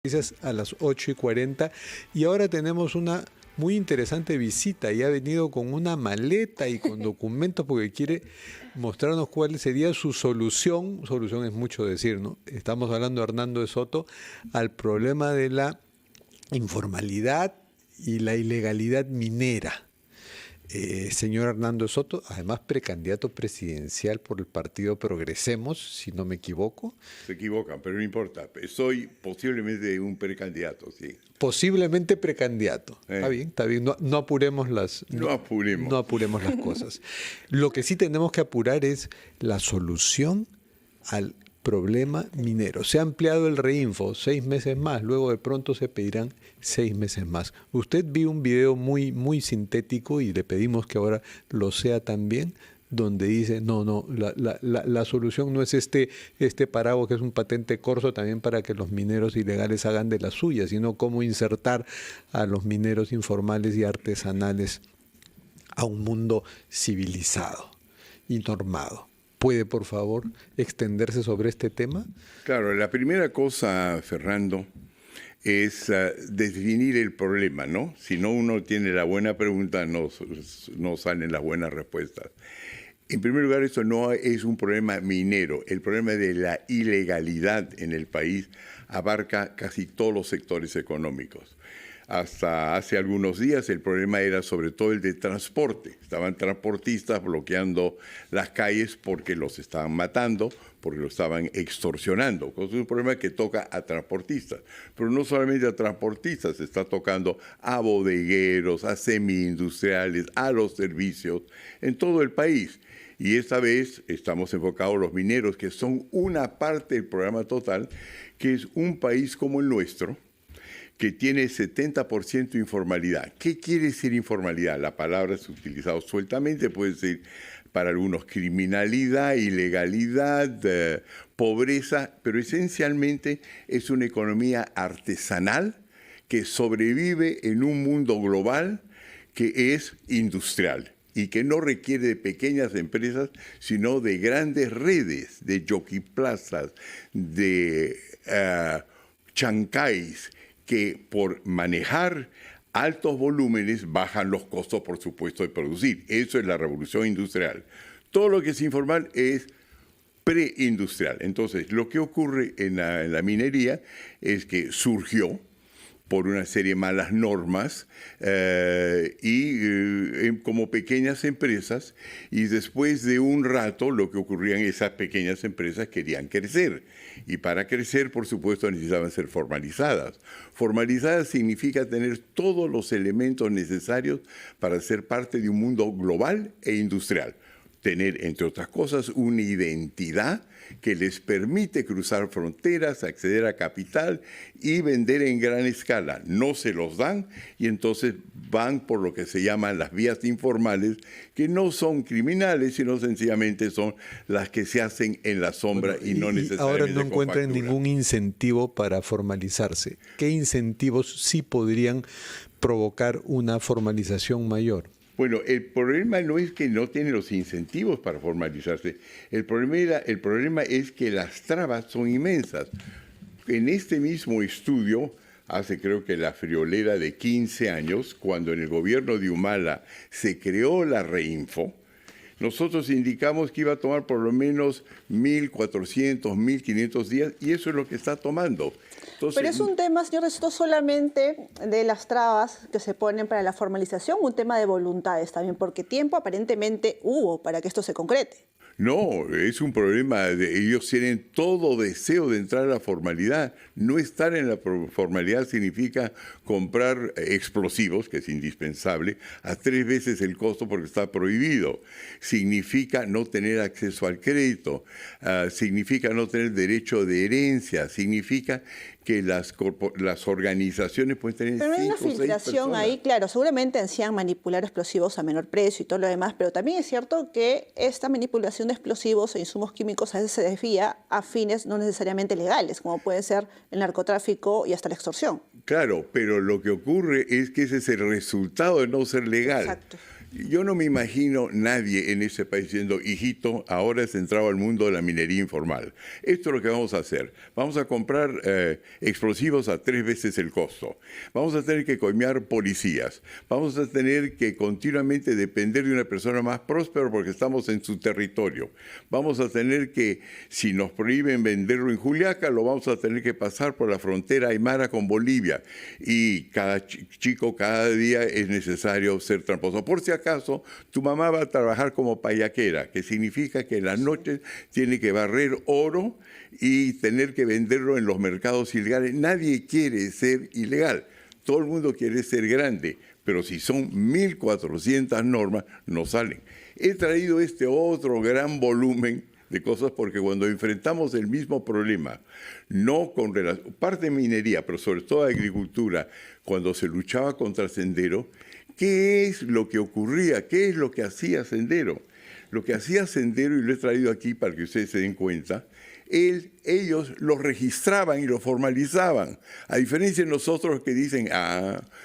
Noticias a las 8:40 y ahora tenemos una muy interesante visita y ha venido con una maleta y con documentos porque quiere mostrarnos cuál sería su solución. Solución es mucho decir, ¿no? Estamos hablando, Hernando de Soto, al problema de la informalidad y la ilegalidad minera. Señor Hernando Soto, además precandidato presidencial por el partido Progresemos, si no me equivoco. Se equivocan, pero no importa. Soy posiblemente un precandidato, sí. Posiblemente precandidato. Está bien. No apuremos No apuremos las cosas. Lo que sí tenemos que apurar es la solución al problema minero. Se ha ampliado el reinfo 6 meses más, luego de pronto se pedirán 6 meses más. Usted vio un video muy sintético y le pedimos que ahora lo sea también, donde dice, la solución no es este paraguas que es un patente corso también para que los mineros ilegales hagan de las suyas, sino cómo insertar a los mineros informales y artesanales a un mundo civilizado y normado. ¿Puede, por favor, extenderse sobre este tema? Claro, la primera cosa, Fernando, es definir el problema, ¿no? Si no uno tiene la buena pregunta, no salen las buenas respuestas. En primer lugar, esto no es un problema minero. El problema de la ilegalidad en el país abarca casi todos los sectores económicos. Hasta hace algunos días el problema era sobre todo el de transporte. Estaban transportistas bloqueando las calles porque los estaban matando, porque los estaban extorsionando. Es un problema que toca a transportistas. Pero no solamente a transportistas, se está tocando a bodegueros, a semi-industriales, a los servicios, en todo el país. Y esta vez estamos enfocados en los mineros, que son una parte del programa total, que es un país como el nuestro, que tiene 70% informalidad. ¿Qué quiere decir informalidad? La palabra es utilizada sueltamente, puede ser para algunos criminalidad, ilegalidad, pobreza, pero esencialmente es una economía artesanal que sobrevive en un mundo global que es industrial y que no requiere de pequeñas empresas, sino de grandes redes, de jockeyplazas, de chancais, que por manejar altos volúmenes bajan los costos, por supuesto, de producir. Eso es la revolución industrial. Todo lo que es informal es preindustrial. Entonces, lo que ocurre en la minería es que surgió por una serie de malas normas como pequeñas empresas, y después de un rato lo que ocurría en esas pequeñas empresas querían crecer, y para crecer, por supuesto, necesitaban ser formalizadas. Formalizadas significa tener todos los elementos necesarios para ser parte de un mundo global e industrial. Tener, entre otras cosas, una identidad que les permite cruzar fronteras, acceder a capital y vender en gran escala. No se los dan y entonces van por lo que se llaman las vías informales, que no son criminales, sino sencillamente son las que se hacen en la sombra y no necesariamente ahora no con encuentran factura. Ningún incentivo para formalizarse. ¿Qué incentivos sí podrían provocar una formalización mayor? Bueno, el problema no es que no tiene los incentivos para formalizarse. El problema es que las trabas son inmensas. En este mismo estudio, hace creo que la friolera de 15 años, cuando en el gobierno de Humala se creó la Reinfo, nosotros indicamos que iba a tomar por lo menos 1.400, 1.500 días, y eso es lo que está tomando. Entonces, pero es un tema, señor, esto solamente de las trabas que se ponen para la formalización, un tema de voluntades también, porque tiempo aparentemente hubo para que esto se concrete. No, es un problema. Ellos tienen todo deseo de entrar a la formalidad. No estar en la formalidad significa comprar explosivos, que es indispensable, a 3 veces el costo porque está prohibido. Significa no tener acceso al crédito. Significa no tener derecho de herencia. Significa que las organizaciones pueden tener 5 o 6 personas. Pero hay una filtración ahí, claro, seguramente ansían manipular explosivos a menor precio y todo lo demás, pero también es cierto que esta manipulación de explosivos e insumos químicos a veces se desvía a fines no necesariamente legales, como puede ser el narcotráfico y hasta la extorsión. Claro, pero lo que ocurre es que ese es el resultado de no ser legal. Exacto. Yo no me imagino nadie en ese país diciendo, hijito, ahora has entrado al mundo de la minería informal. Esto es lo que vamos a hacer. Vamos a comprar explosivos a 3 veces el costo. Vamos a tener que coimear policías. Vamos a tener que continuamente depender de una persona más próspera porque estamos en su territorio. Vamos a tener que, si nos prohíben venderlo en Juliaca, lo vamos a tener que pasar por la frontera aymara con Bolivia. Y cada chico, cada día es necesario ser tramposo. Por si acaso, tu mamá va a trabajar como payaquera, que significa que en las noches tiene que barrer oro y tener que venderlo en los mercados ilegales. Nadie quiere ser ilegal, todo el mundo quiere ser grande, pero si son 1.400 normas, no salen. He traído este otro gran volumen de cosas porque cuando enfrentamos el mismo problema, no con parte de minería, pero sobre todo agricultura, cuando se luchaba contra Sendero, ¿qué es lo que ocurría? ¿Qué es lo que hacía Sendero? Lo que hacía Sendero, y lo he traído aquí para que ustedes se den cuenta, ellos lo registraban y lo formalizaban. A diferencia de nosotros que dicen,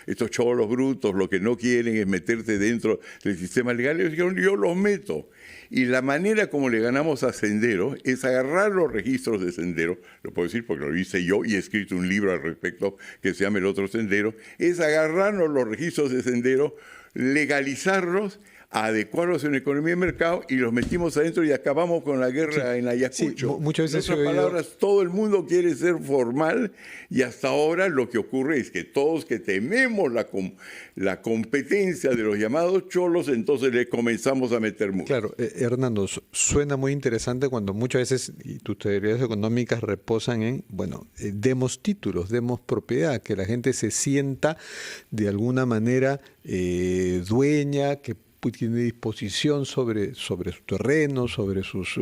estos cholos brutos lo que no quieren es meterse dentro del sistema legal, ellos dijeron, yo los meto. Y la manera como le ganamos a Sendero es agarrar los registros de Sendero, lo puedo decir porque lo hice yo y he escrito un libro al respecto que se llama El Otro Sendero, es agarrarnos los registros de Sendero, legalizarlos, adecuarlos en la economía de mercado y los metimos adentro y acabamos con la guerra en Ayacucho. Sí, muchas veces en otras palabras, todo el mundo quiere ser formal y hasta ahora lo que ocurre es que todos que tememos la competencia de los llamados cholos, entonces le comenzamos a meter mucho. Claro, Hernando, suena muy interesante cuando muchas veces y tus teorías económicas reposan en, demos títulos, demos propiedad, que la gente se sienta de alguna manera dueña, que tiene disposición sobre su terreno, sobre sus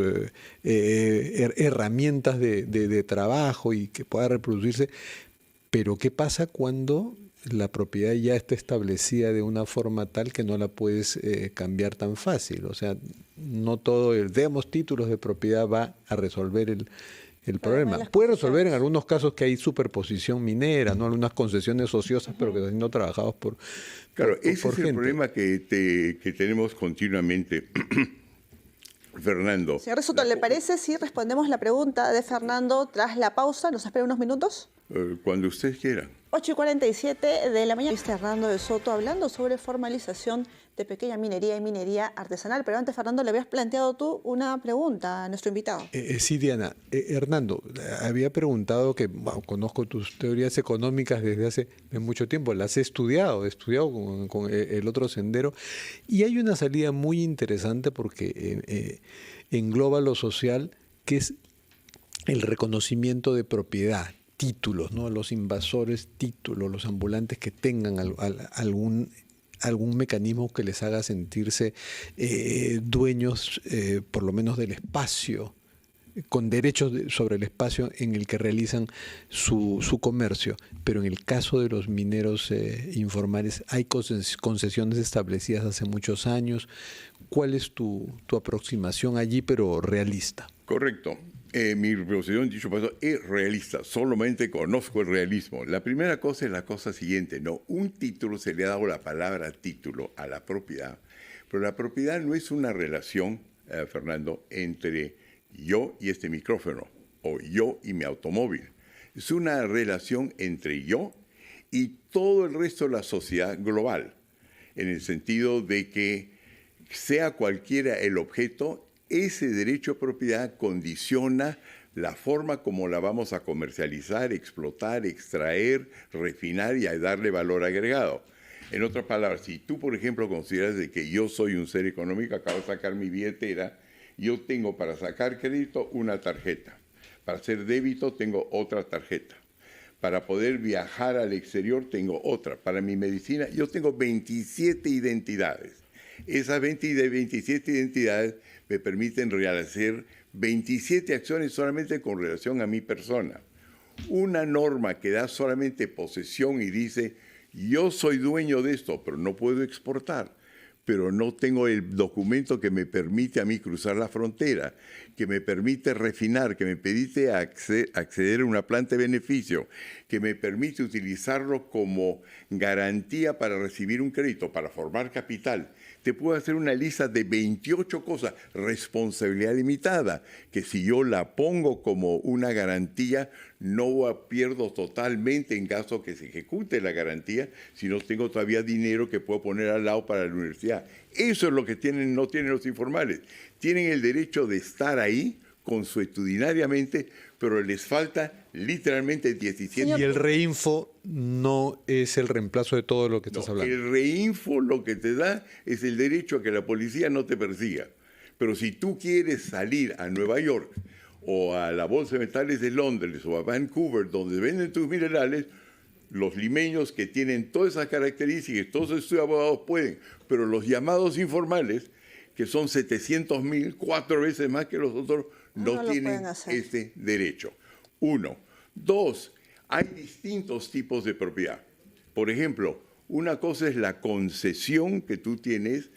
herramientas de trabajo y que pueda reproducirse. Pero ¿qué pasa cuando la propiedad ya está establecida de una forma tal que no la puedes cambiar tan fácil? O sea, no todo demos títulos de propiedad va a resolver el problema. Puede resolver en algunos casos que hay superposición minera, ¿no? Algunas concesiones ociosas, pero que están siendo trabajados por Claro, ese por es el gente. problema que tenemos continuamente, Fernando. Señor Soto, ¿le parece si respondemos la pregunta de Fernando tras la pausa? ¿Nos espera unos minutos? Cuando ustedes quieran. 8:47 de la mañana. Fernando de Soto hablando sobre formalización de pequeña minería y minería artesanal. Pero antes, Fernando, le habías planteado tú una pregunta a nuestro invitado. Sí, Diana. Hernando, había preguntado que conozco tus teorías económicas desde hace mucho tiempo, las he estudiado con el Otro Sendero, y hay una salida muy interesante porque engloba lo social, que es el reconocimiento de propiedad, títulos, ¿no? Los invasores, títulos, los ambulantes que tengan algún mecanismo que les haga sentirse dueños, por lo menos del espacio, con derechos sobre el espacio en el que realizan su comercio. Pero en el caso de los mineros informales hay concesiones establecidas hace muchos años. ¿Cuál es tu aproximación allí, pero realista? Correcto. Mi posición, dicho paso, es realista. Solamente conozco el realismo. La primera cosa es la cosa siguiente. No, un título, se le ha dado la palabra título a la propiedad, pero la propiedad no es una relación, Fernando, entre yo y este micrófono o yo y mi automóvil. Es una relación entre yo y todo el resto de la sociedad global, en el sentido de que sea cualquiera el objeto, ese derecho a propiedad condiciona la forma como la vamos a comercializar, explotar, extraer, refinar y a darle valor agregado. En otras palabras, si tú, por ejemplo, consideras de que yo soy un ser económico, acabo de sacar mi billetera, yo tengo para sacar crédito una tarjeta, para hacer débito tengo otra tarjeta, para poder viajar al exterior tengo otra, para mi medicina yo tengo 27 identidades. Esas 27 identidades me permiten realizar 27 acciones solamente con relación a mi persona. Una norma que da solamente posesión y dice, yo soy dueño de esto, pero no puedo exportar, pero no tengo el documento que me permite a mí cruzar la frontera, que me permite refinar, que me permite acceder a una planta de beneficio, que me permite utilizarlo como garantía para recibir un crédito, para formar capital. Te puedo hacer una lista de 28 cosas, responsabilidad limitada, que si yo la pongo como una garantía, no pierdo totalmente en caso que se ejecute la garantía, si no tengo todavía dinero que puedo poner al lado para la universidad. Eso es lo que no tienen los informales. Tienen el derecho de estar ahí consuetudinariamente, pero les falta literalmente 17. Y el reinfo no es el reemplazo de todo lo que estás hablando. El reinfo lo que te da es el derecho a que la policía no te persiga. Pero si tú quieres salir a Nueva York o a la Bolsa de Metales de Londres o a Vancouver, donde venden tus minerales, los limeños que tienen todas esas características, todos estos abogados pueden, pero los llamados informales, que son 700,000, 4 veces más que los otros, no tienen ese derecho. 1. 2. Hay distintos tipos de propiedad. Por ejemplo, una cosa es la concesión que tú tienes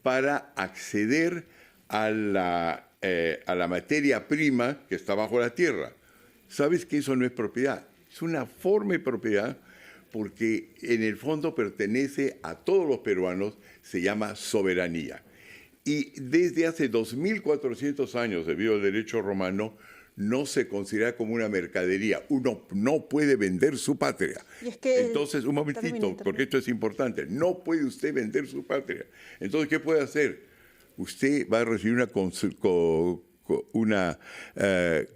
para acceder a la materia prima que está bajo la tierra. ¿Sabes que eso no es propiedad? Es una forma de propiedad porque en el fondo pertenece a todos los peruanos, se llama soberanía. Y desde hace 2.400 años, debido al derecho romano, no se considera como una mercadería. Uno no puede vender su patria. Y es que entonces, un momentito, porque esto es importante. No puede usted vender su patria. Entonces, ¿qué puede hacer? Usted va a recibir una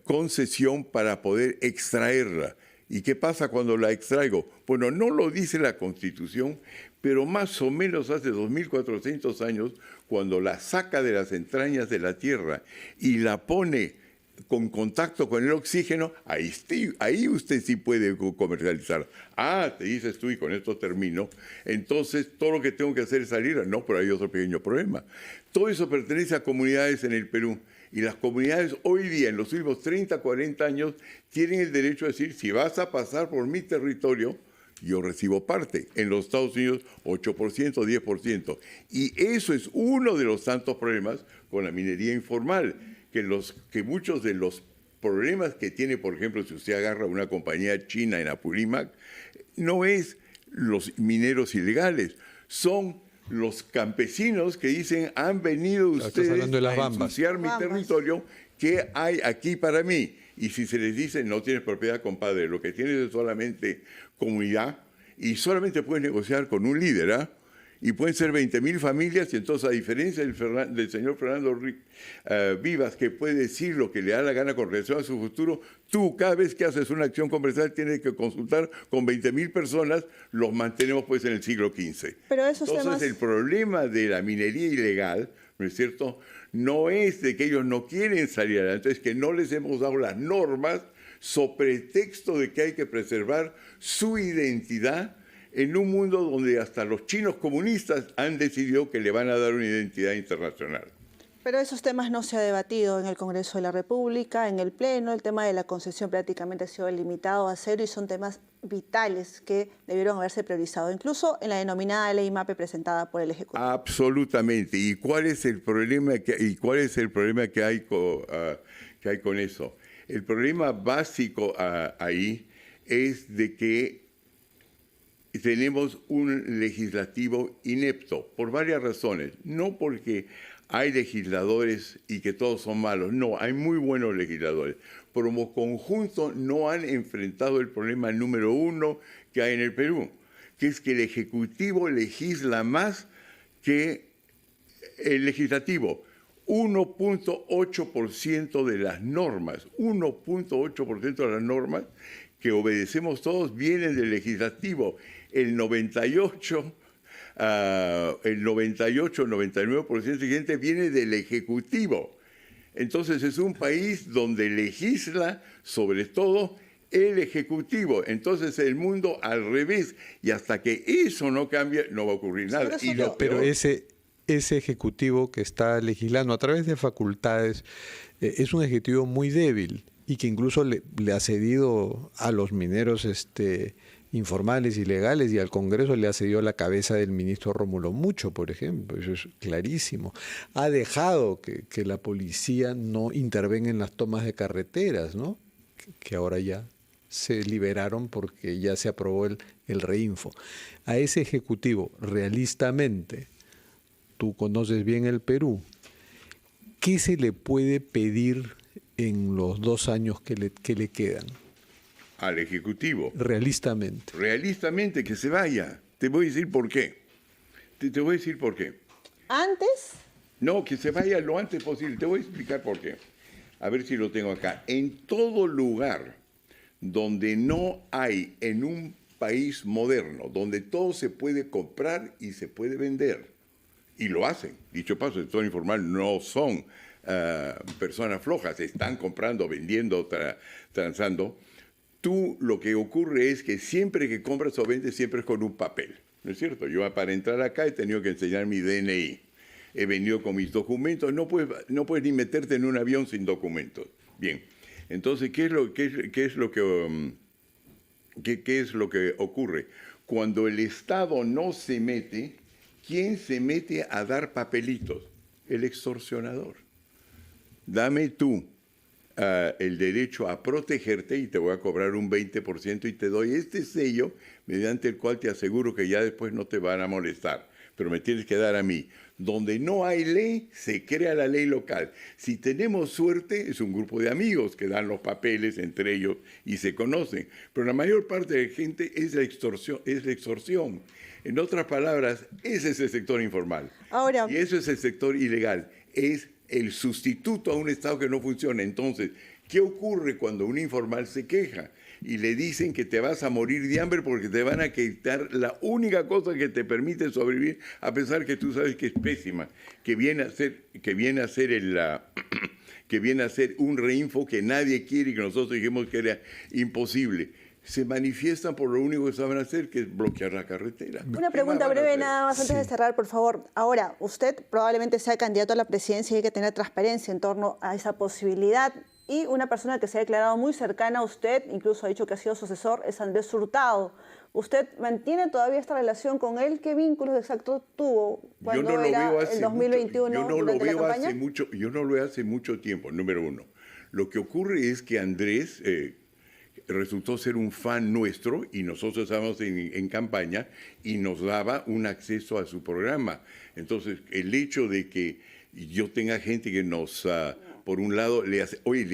concesión para poder extraerla. ¿Y qué pasa cuando la extraigo? Bueno, no lo dice la Constitución, pero más o menos hace 2.400 años, cuando la saca de las entrañas de la tierra y la pone con contacto con el oxígeno, ahí usted sí puede comercializar. Ah, te dices tú, y con esto termino, entonces todo lo que tengo que hacer es salir. No, pero hay otro pequeño problema. Todo eso pertenece a comunidades en el Perú. Y las comunidades hoy día, en los últimos 30, 40 años, tienen el derecho a decir, si vas a pasar por mi territorio, yo recibo parte. En los Estados Unidos, 8%, 10%. Y eso es uno de los tantos problemas con la minería informal, que muchos de los problemas que tiene, por ejemplo, si usted agarra una compañía china en Apurímac, no es los mineros ilegales, son los campesinos que dicen, han venido ustedes a ensuciar mi territorio, ¿qué hay aquí para mí? Y si se les dice, no tienes propiedad, compadre, lo que tienes es solamente comunidad, y solamente puedes negociar con un líder, ¿ah? Y pueden ser 20.000 familias, y entonces, a diferencia del señor Fernando Vivas, que puede decir lo que le da la gana con relación a su futuro, tú cada vez que haces una acción comercial tienes que consultar con 20.000 personas, los mantenemos pues en el siglo XV. Pero entonces el problema de la minería ilegal, ¿no es cierto?, no es de que ellos no quieren salir adelante, es que no les hemos dado las normas sobre pretexto de que hay que preservar su identidad en un mundo donde hasta los chinos comunistas han decidido que le van a dar una identidad internacional. Pero esos temas no se ha debatido en el Congreso de la República, en el Pleno. El tema de la concesión prácticamente ha sido limitado a cero y son temas vitales que debieron haberse priorizado, incluso en la denominada ley MAPE presentada por el Ejecutivo. Absolutamente. ¿Y cuál es el problema que hay con eso? El problema básico ahí es de que tenemos un legislativo inepto por varias razones. No porque hay legisladores y que todos son malos. No, hay muy buenos legisladores. Pero como conjunto no han enfrentado el problema número uno que hay en el Perú, que es que el Ejecutivo legisla más que el Legislativo. 1.8% de las normas, 1.8% de las normas que obedecemos todos vienen del Legislativo. El 99% siguiente viene del Ejecutivo. Entonces es un país donde legisla sobre todo el Ejecutivo. Entonces el mundo al revés. Y hasta que eso no cambie, no va a ocurrir nada. Pero ese Ejecutivo que está legislando a través de facultades es un Ejecutivo muy débil. y que incluso le ha cedido a los mineros informales, ilegales, y al Congreso le ha cedido la cabeza del ministro Rómulo Mucho, por ejemplo. Eso es clarísimo. Ha dejado que la policía no intervenga en las tomas de carreteras, ¿no? Que ahora ya se liberaron porque ya se aprobó el reinfo. A ese ejecutivo, realistamente, tú conoces bien el Perú, ¿qué se le puede pedir en los 2 años que le quedan? Al Ejecutivo. Realistamente. Realistamente, que se vaya. Te voy a decir por qué. Te voy a decir por qué. ¿Antes? No, que se vaya lo antes posible. Te voy a explicar por qué. A ver si lo tengo acá. En todo lugar donde no hay, en un país moderno, donde todo se puede comprar y se puede vender, y lo hacen. Dicho paso, el sector informal no son personas flojas, están comprando, vendiendo, transando. Tú lo que ocurre es que siempre que compras o vendes, siempre es con un papel, ¿no es cierto? Yo para entrar acá he tenido que enseñar mi DNI. He venido con mis documentos, no puedes ni meterte en un avión sin documentos. Bien, entonces, ¿qué es lo que ocurre? Cuando el Estado no se mete, ¿quién se mete a dar papelitos? El extorsionador. Dame tú el derecho a protegerte y te voy a cobrar un 20% y te doy este sello mediante el cual te aseguro que ya después no te van a molestar, pero me tienes que dar a mí. Donde no hay ley, se crea la ley local. Si tenemos suerte, es un grupo de amigos que dan los papeles entre ellos y se conocen, pero la mayor parte de la gente es la extorsión. En otras palabras, ese es el sector informal. Ahora, y eso es el sector ilegal. Es el sustituto a un Estado que no funciona. Entonces, ¿qué ocurre cuando un informal se queja y le dicen que te vas a morir de hambre porque te van a quitar la única cosa que te permite sobrevivir, a pesar que tú sabes que es pésima, que viene a ser un reinfo que nadie quiere y que nosotros dijimos que era imposible? Se manifiestan por lo único que saben hacer, que es bloquear la carretera. una pregunta breve nada más antes de cerrar, por favor. Ahora, usted probablemente sea candidato a la presidencia y hay que tener transparencia en torno a esa posibilidad. Y una persona que se ha declarado muy cercana a usted, incluso ha dicho que ha sido su asesor, es Andrés Hurtado. ¿Usted mantiene todavía esta relación con él? ¿Qué vínculos exactos tuvo cuando era el 2021 durante la campaña? Yo no lo veo hace mucho tiempo, número uno. Lo que ocurre es que Andrés resultó ser un fan nuestro y nosotros estábamos en campaña y nos daba un acceso a su programa. Entonces, el hecho de que yo tenga gente que nos... por un lado, le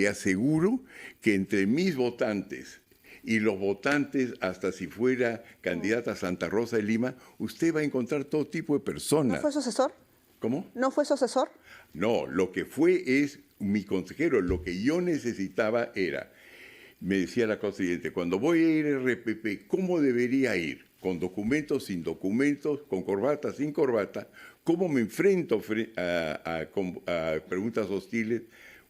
aseguro que entre mis votantes y los votantes, hasta si fuera candidata a Santa Rosa de Lima, usted va a encontrar todo tipo de personas. ¿No fue su asesor? ¿Cómo? ¿No fue su asesor? No, lo que fue es mi consejero. Lo que yo necesitaba era, me decía la cosa siguiente, cuando voy a ir a RPP, ¿cómo debería ir? ¿Con documentos, sin documentos, con corbata, sin corbata? ¿Cómo me enfrento a preguntas hostiles?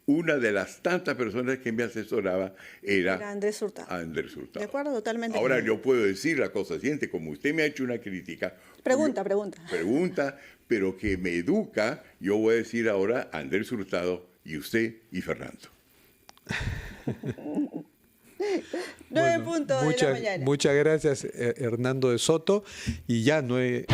Una de las tantas personas que me asesoraba era Andrés Hurtado. Andrés Hurtado. De acuerdo, totalmente. Ahora yo puedo decir la cosa siguiente, como usted me ha hecho una crítica. Pregunta. Pregunta, pero que me educa, yo voy a decir ahora Andrés Hurtado y usted y Fernando. 9:00 de la mañana. Muchas gracias, Hernando de Soto. Y ya 9.